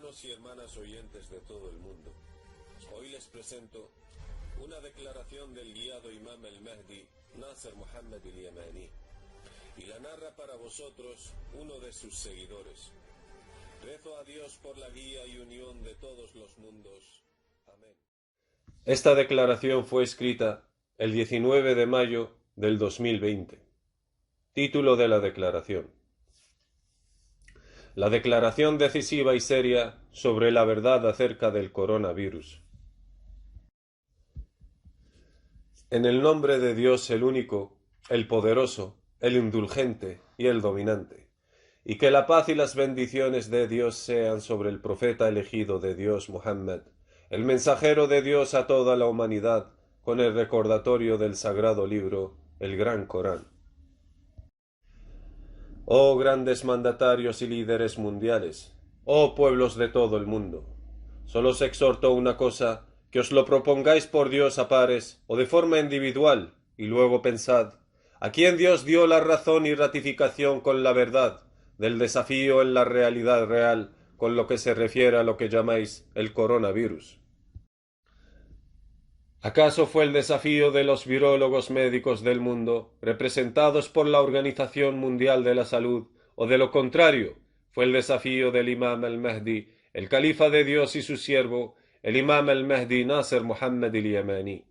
Hermanos y hermanas oyentes de todo el mundo, hoy les presento una declaración del guiado Imam el-Mahdi, Nasser Muhammad al-Yamani, y la narra para vosotros uno de sus seguidores. Rezo a Dios por la guía y unión de todos los mundos. Amén. Esta declaración fue escrita el 19 de mayo del 2020. Título de la declaración: la declaración decisiva y seria sobre la verdad acerca del coronavirus. En el nombre de Dios el único, el poderoso, el indulgente y el dominante, y que la paz y las bendiciones de Dios sean sobre el profeta elegido de Dios Muhammad, el mensajero de Dios a toda la humanidad, con el recordatorio del sagrado libro, el Gran Corán. Oh grandes mandatarios y líderes mundiales, oh pueblos de todo el mundo, solo os exhorto una cosa, que os lo propongáis por Dios a pares o de forma individual, y luego pensad, ¿a quién Dios dio la razón y ratificación con la verdad del desafío en la realidad real con lo que se refiere a lo que llamáis el coronavirus? ¿Acaso fue el desafío de los virólogos médicos del mundo, representados por la Organización Mundial de la Salud, o de lo contrario, fue el desafío del Imam al-Mahdi, el califa de Dios y su siervo, el Imam al-Mahdi Nasser Muhammad al-Yamani?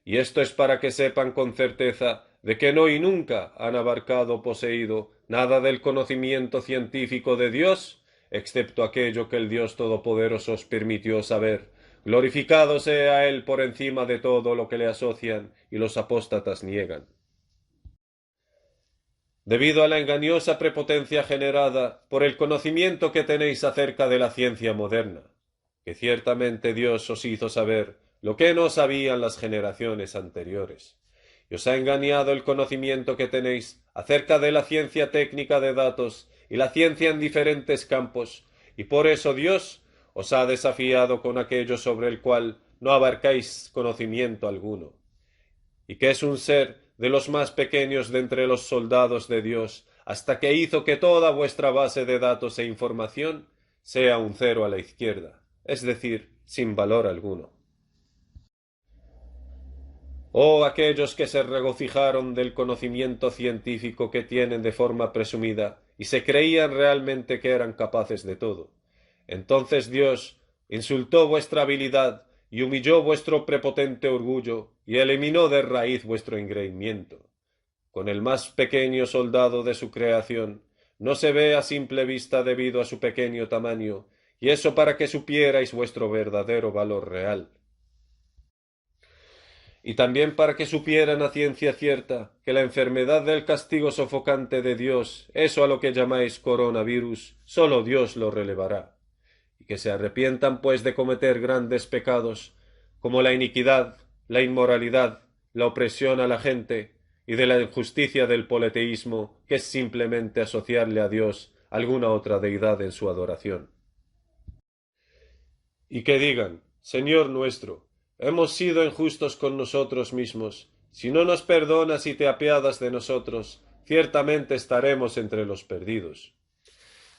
Y esto es para que sepan con certeza de que no y nunca han abarcado o poseído nada del conocimiento científico de Dios, excepto aquello que el Dios Todopoderoso os permitió saber. Glorificado sea Él por encima de todo lo que le asocian y los apóstatas niegan. Debido a la engañosa prepotencia generada por el conocimiento que tenéis acerca de la ciencia moderna, que ciertamente Dios os hizo saber lo que no sabían las generaciones anteriores, y os ha engañado el conocimiento que tenéis acerca de la ciencia técnica de datos y la ciencia en diferentes campos, y por eso Dios os ha desafiado con aquello sobre el cual no abarcáis conocimiento alguno, y que es un ser de los más pequeños de entre los soldados de Dios, hasta que hizo que toda vuestra base de datos e información sea un cero a la izquierda, es decir, sin valor alguno. Oh aquellos que se regocijaron del conocimiento científico que tienen de forma presumida y se creían realmente que eran capaces de todo. Entonces Dios insultó vuestra habilidad y humilló vuestro prepotente orgullo y eliminó de raíz vuestro engreimiento. Con el más pequeño soldado de su creación no se ve a simple vista debido a su pequeño tamaño, y eso para que supierais vuestro verdadero valor real. Y también para que supieran a ciencia cierta que la enfermedad del castigo sofocante de Dios, eso a lo que llamáis coronavirus, sólo Dios lo relevará, y que se arrepientan pues de cometer grandes pecados, como la iniquidad, la inmoralidad, la opresión a la gente, y de la injusticia del politeísmo, que es simplemente asociarle a Dios alguna otra deidad en su adoración. Y que digan, Señor nuestro, hemos sido injustos con nosotros mismos. Si no nos perdonas y te apiadas de nosotros, ciertamente estaremos entre los perdidos.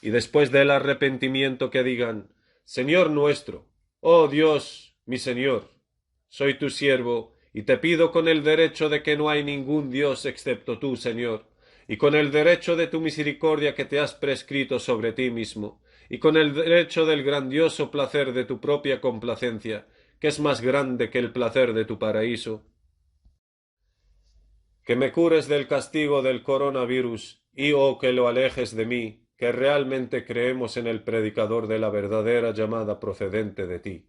Y después del arrepentimiento que digan, Señor nuestro, oh Dios, mi Señor, soy tu siervo, y te pido con el derecho de que no hay ningún Dios excepto tú, Señor, y con el derecho de tu misericordia que te has prescrito sobre ti mismo, y con el derecho del grandioso placer de tu propia complacencia, que es más grande que el placer de tu paraíso, que me cures del castigo del coronavirus y que lo alejes de mí, que realmente creemos en el predicador de la verdadera llamada procedente de ti.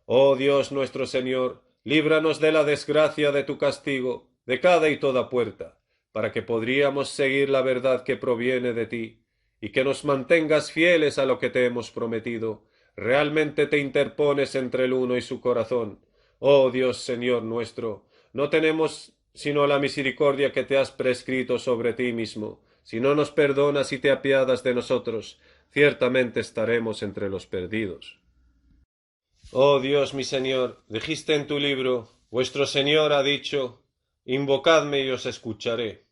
Oh Dios nuestro Señor, líbranos de la desgracia de tu castigo, de cada y toda puerta, para que podríamos seguir la verdad que proviene de ti, y que nos mantengas fieles a lo que te hemos prometido. Realmente te interpones entre el uno y su corazón. Oh Dios Señor nuestro, no tenemos sino la misericordia que te has prescrito sobre ti mismo. Si no nos perdonas y te apiadas de nosotros, ciertamente estaremos entre los perdidos. Oh Dios mi Señor, dijiste en tu libro, vuestro Señor ha dicho, invocadme y os escucharé.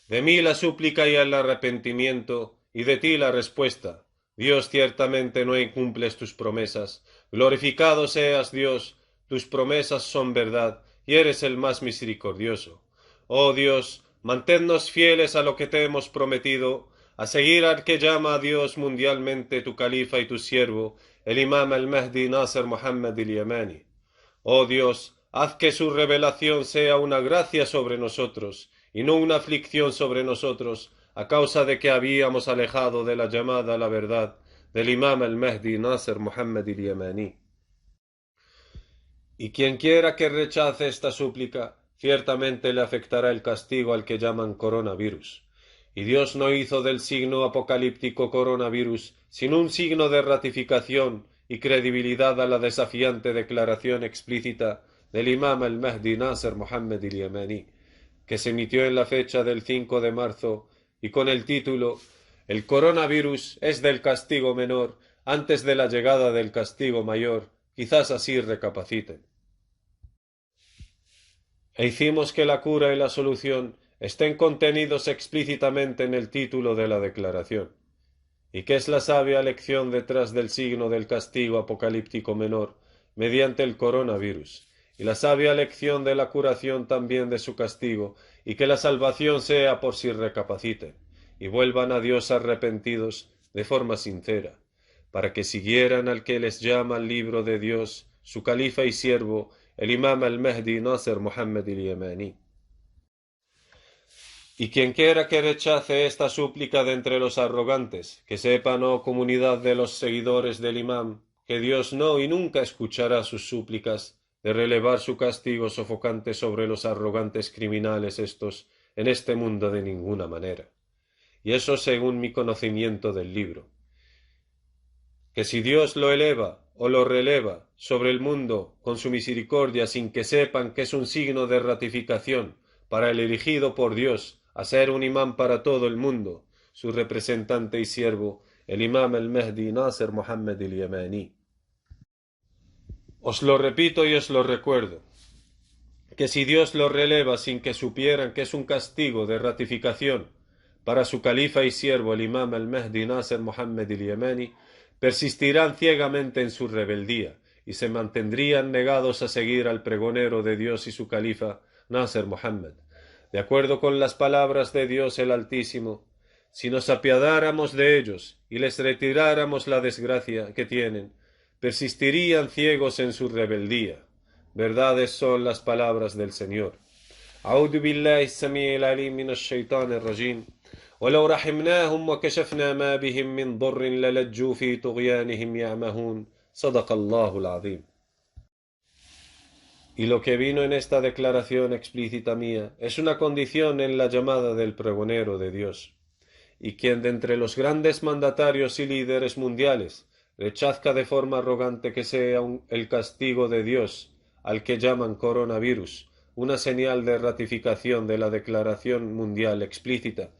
De mí la súplica y el arrepentimiento, y de ti la respuesta. Dios, ciertamente no incumples tus promesas. Glorificado seas, Dios, tus promesas son verdad, y eres el más misericordioso. Oh Dios, manténnos fieles a lo que te hemos prometido, a seguir al que llama a Dios mundialmente tu califa y tu siervo, el imam al-Mahdi Nasser Muhammad al-Yamani. Oh Dios, haz que su revelación sea una gracia sobre nosotros, y no una aflicción sobre nosotros, a causa de que habíamos alejado de la llamada a la verdad del imam al-Mahdi Nasser Muhammad al-Yamani. Y quien quiera que rechace esta súplica, ciertamente le afectará el castigo al que llaman coronavirus. Y Dios no hizo del signo apocalíptico coronavirus sino un signo de ratificación y credibilidad a la desafiante declaración explícita del imam al-Mahdi Nasser Muhammad al-Yamani, que se emitió en la fecha del 5 de marzo y con el título El coronavirus es del castigo menor antes de la llegada del castigo mayor, quizás así recapaciten. E hicimos que la cura y la solución estén contenidos explícitamente en el título de la declaración. ¿Y qué es la sabia lección detrás del signo del castigo apocalíptico menor mediante el coronavirus? Y la sabia lección de la curación también de su castigo, y que la salvación sea por si recapaciten y vuelvan a Dios arrepentidos de forma sincera, para que siguieran al que les llama al libro de Dios, su califa y siervo, el imam al-Mahdi Nasser Muhammad al-Yamani. Y quien quiera que rechace esta súplica de entre los arrogantes, que sepan, oh comunidad de los seguidores del imam, que Dios no y nunca escuchará sus súplicas de relevar su castigo sofocante sobre los arrogantes criminales estos en este mundo de ninguna manera. Y eso según mi conocimiento del libro. Que si Dios lo eleva o lo releva sobre el mundo con su misericordia sin que sepan que es un signo de ratificación para el elegido por Dios a ser un imán para todo el mundo, su representante y siervo, el imam al-Mahdi Nasser Muhammad al-Yamani. Os lo repito y os lo recuerdo, que si Dios lo releva sin que supieran que es un castigo de ratificación para su califa y siervo el imam al-Mahdi Nasser Muhammad al-Yamani, persistirán ciegamente en su rebeldía y se mantendrían negados a seguir al pregonero de Dios y su califa Nasser Muhammad. De acuerdo con las palabras de Dios el Altísimo, si nos apiadáramos de ellos y les retiráramos la desgracia que tienen, persistirían ciegos en su rebeldía. Verdades son las palabras del Señor. أعوذ بالله السميع العليم من الشيطان الرجيم ولو رحمناهم وكشفنا ما بهم من ضر للجوا في طغيانهم يعمهون صدق الله العظيم. Y lo que vino en esta declaración explícita mía es una condición en la llamada del pregonero de Dios. Y quien de entre los grandes mandatarios y líderes mundiales rechazca de forma arrogante que sea el castigo de Dios al que llaman coronavirus, una señal de ratificación de la Declaración Mundial explícita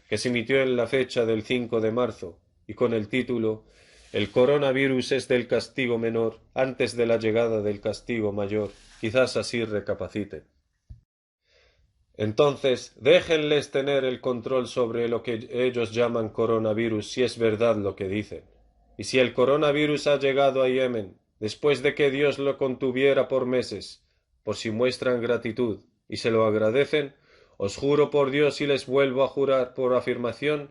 que se emitió en la fecha del 5 de marzo y con el título El coronavirus es del castigo menor antes de la llegada del castigo mayor, quizás así recapaciten. Entonces, déjenles tener el control sobre lo que ellos llaman coronavirus si es verdad lo que dicen. Y si el coronavirus ha llegado a Yemen, después de que Dios lo contuviera por meses, por si muestran gratitud y se lo agradecen, os juro por Dios y les vuelvo a jurar por afirmación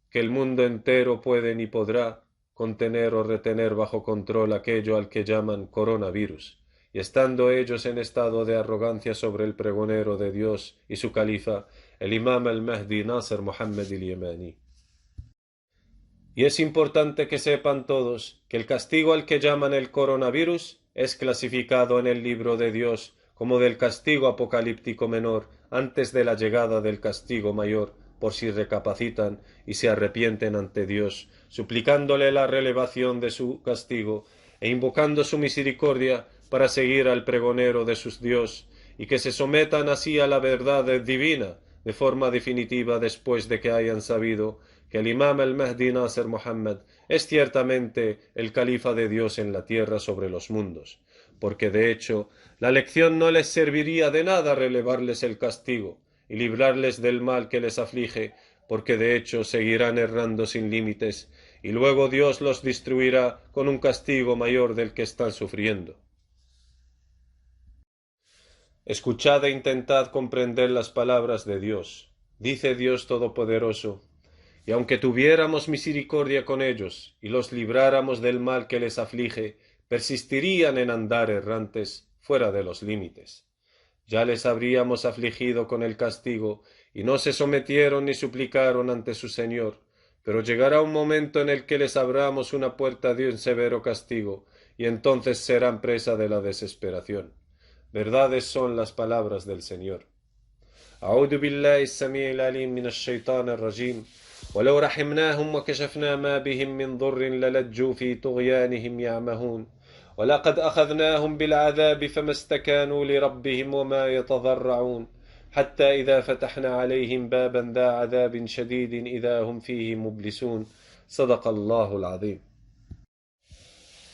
que el mundo entero puede ni podrá contener o retener bajo control aquello al que llaman coronavirus, y estando ellos en estado de arrogancia sobre el pregonero de Dios y su califa, el imam al-Mahdi Nasser Muhammad al-Yamani. Y es importante que sepan todos que el castigo al que llaman el coronavirus es clasificado en el libro de Dios como del castigo apocalíptico menor antes de la llegada del castigo mayor, por si recapacitan y se arrepienten ante Dios, suplicándole la relevación de su castigo e invocando su misericordia para seguir al pregonero de sus Dios, y que se sometan así a la verdad divina de forma definitiva después de que hayan sabido que el imam al-Mahdi Nasser Muhammad es ciertamente el califa de Dios en la tierra sobre los mundos, porque de hecho la lección no les serviría de nada relevarles el castigo y librarles del mal que les aflige, porque de hecho seguirán errando sin límites y luego Dios los destruirá con un castigo mayor del que están sufriendo. Escuchad e intentad comprender las palabras de Dios. Dice Dios Todopoderoso: y aunque tuviéramos misericordia con ellos, y los libráramos del mal que les aflige, persistirían en andar errantes fuera de los límites. Ya les habríamos afligido con el castigo, y no se sometieron ni suplicaron ante su Señor. Pero llegará un momento en el que les abramos una puerta de un severo castigo, y entonces serán presa de la desesperación. Verdades son las palabras del Señor. أعوذ بالله السميع العليم من الشيطان الرجيم ولو رحمناهم وكشفنا ما بهم من ضر للجوا في طغيانهم يعمهون ولقد أخذناهم بالعذاب فما استكانوا لربهم وما يتضرعون حتى إذا فتحنا عليهم بابا ذا عذاب شديد إذا هم فيه مبلسون صدق الله العظيم.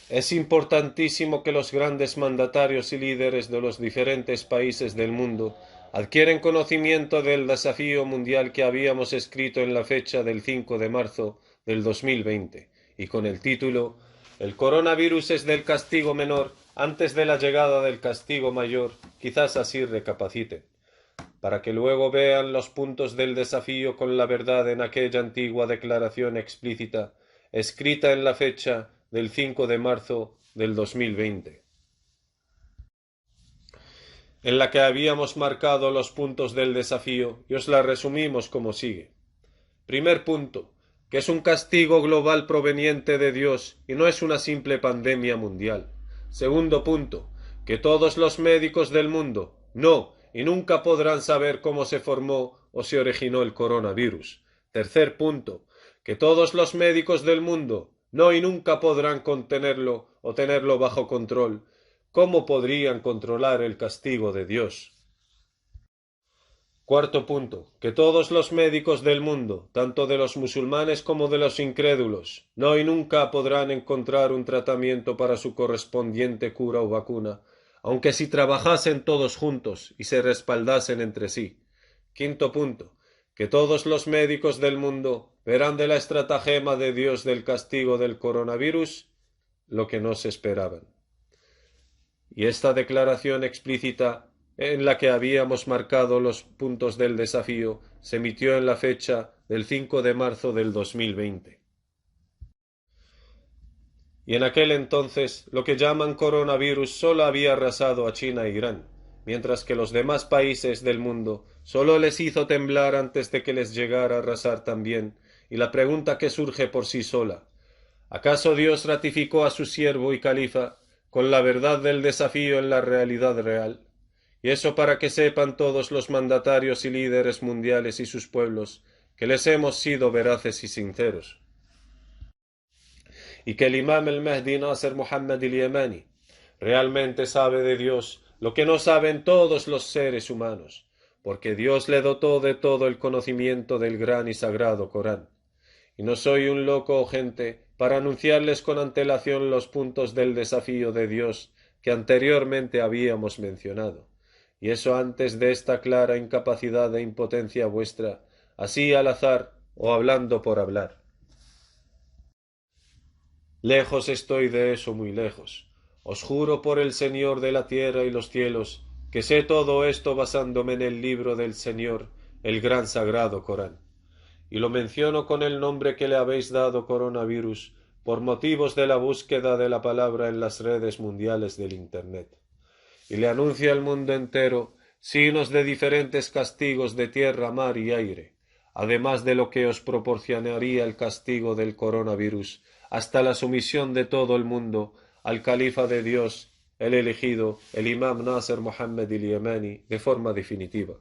Es importantísimo que los grandes mandatarios y líderes de los diferentes países del mundo adquieren conocimiento del desafío mundial que habíamos escrito en la fecha del 5 de marzo del 2020 y con el título «El coronavirus es del castigo menor antes de la llegada del castigo mayor, quizás así recapaciten», para que luego vean los puntos del desafío con la verdad en aquella antigua declaración explícita escrita en la fecha del 5 de marzo del 2020, en la que habíamos marcado los puntos del desafío y os la resumimos como sigue. Primer punto, que es un castigo global proveniente de Dios y no es una simple pandemia mundial. Segundo punto, que todos los médicos del mundo no y nunca podrán saber cómo se formó o se originó el coronavirus. Tercer punto, que todos los médicos del mundo no y nunca podrán contenerlo o tenerlo bajo control. ¿Cómo podrían controlar el castigo de Dios? Cuarto punto, que todos los médicos del mundo, tanto de los musulmanes como de los incrédulos, no y nunca podrán encontrar un tratamiento para su correspondiente cura o vacuna, aunque si trabajasen todos juntos y se respaldasen entre sí. Quinto punto, que todos los médicos del mundo verán de la estratagema de Dios del castigo del coronavirus lo que no se esperaban. Y esta declaración explícita en la que habíamos marcado los puntos del desafío se emitió en la fecha del 5 de marzo del 2020. Y en aquel entonces lo que llaman coronavirus solo había arrasado a China e Irán, mientras que los demás países del mundo solo les hizo temblar antes de que les llegara a arrasar también, y la pregunta que surge por sí sola: ¿acaso Dios ratificó a su siervo y califa con la verdad del desafío en la realidad real? Y eso para que sepan todos los mandatarios y líderes mundiales y sus pueblos que les hemos sido veraces y sinceros. Y que el imam el Mahdi Nasser Muhammad al-Yamani realmente sabe de Dios lo que no saben todos los seres humanos, porque Dios le dotó de todo el conocimiento del gran y sagrado Corán. Y no soy un loco o gente para anunciarles con antelación los puntos del desafío de Dios que anteriormente habíamos mencionado, y eso antes de esta clara incapacidad e impotencia vuestra, así al azar o hablando por hablar. Lejos estoy de eso, muy lejos. Os juro por el Señor de la tierra y los cielos, que sé todo esto basándome en el libro del Señor, el gran sagrado Corán. Y lo menciono con el nombre que le habéis dado coronavirus, por motivos de la búsqueda de la palabra en las redes mundiales del Internet. Y le anuncio al mundo entero signos de diferentes castigos de tierra, mar y aire, además de lo que os proporcionaría el castigo del coronavirus, hasta la sumisión de todo el mundo al califa de Dios, el elegido, el imam Nasser Muhammad al-Yamani, de forma definitiva.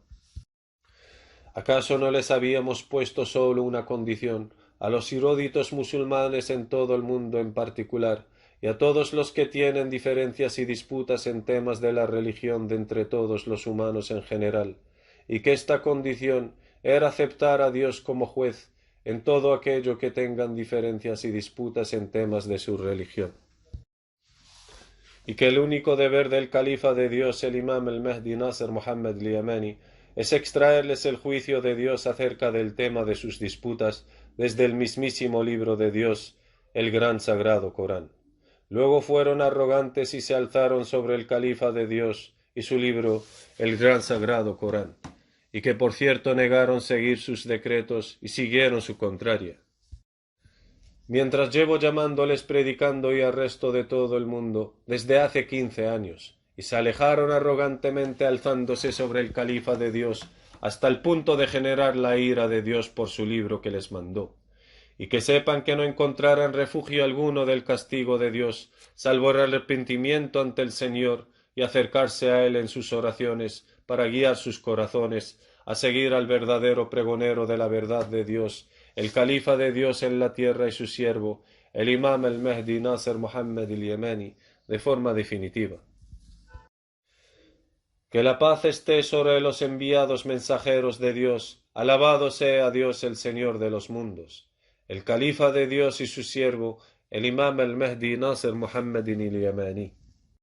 ¿Acaso no les habíamos puesto solo una condición a los eruditos musulmanes en todo el mundo en particular, y a todos los que tienen diferencias y disputas en temas de la religión de entre todos los humanos en general, y que esta condición era aceptar a Dios como juez en todo aquello que tengan diferencias y disputas en temas de su religión? Y que el único deber del califa de Dios, el imam el Mahdi Nasser Muhammad al-Yamani, es extraerles el juicio de Dios acerca del tema de sus disputas desde el mismísimo libro de Dios, el gran sagrado Corán. Luego fueron arrogantes y se alzaron sobre el califa de Dios y su libro, el gran sagrado Corán, y que por cierto negaron seguir sus decretos y siguieron su contraria. Mientras llevo llamándoles, predicando y al resto de todo el mundo desde hace 15 años, y se alejaron arrogantemente alzándose sobre el califa de Dios hasta el punto de generar la ira de Dios por su libro que les mandó, y que sepan que no encontrarán refugio alguno del castigo de Dios, salvo el arrepentimiento ante el Señor y acercarse a Él en sus oraciones para guiar sus corazones a seguir al verdadero pregonero de la verdad de Dios, el califa de Dios en la tierra y su siervo, el imam el-Mahdi Nasser Muhammad el-Yemeni, de forma definitiva. Que la paz esté sobre los enviados mensajeros de Dios, alabado sea Dios el Señor de los mundos, el califa de Dios y su siervo, el imam el-Mahdi Nasser Muhammad el-Yemeni.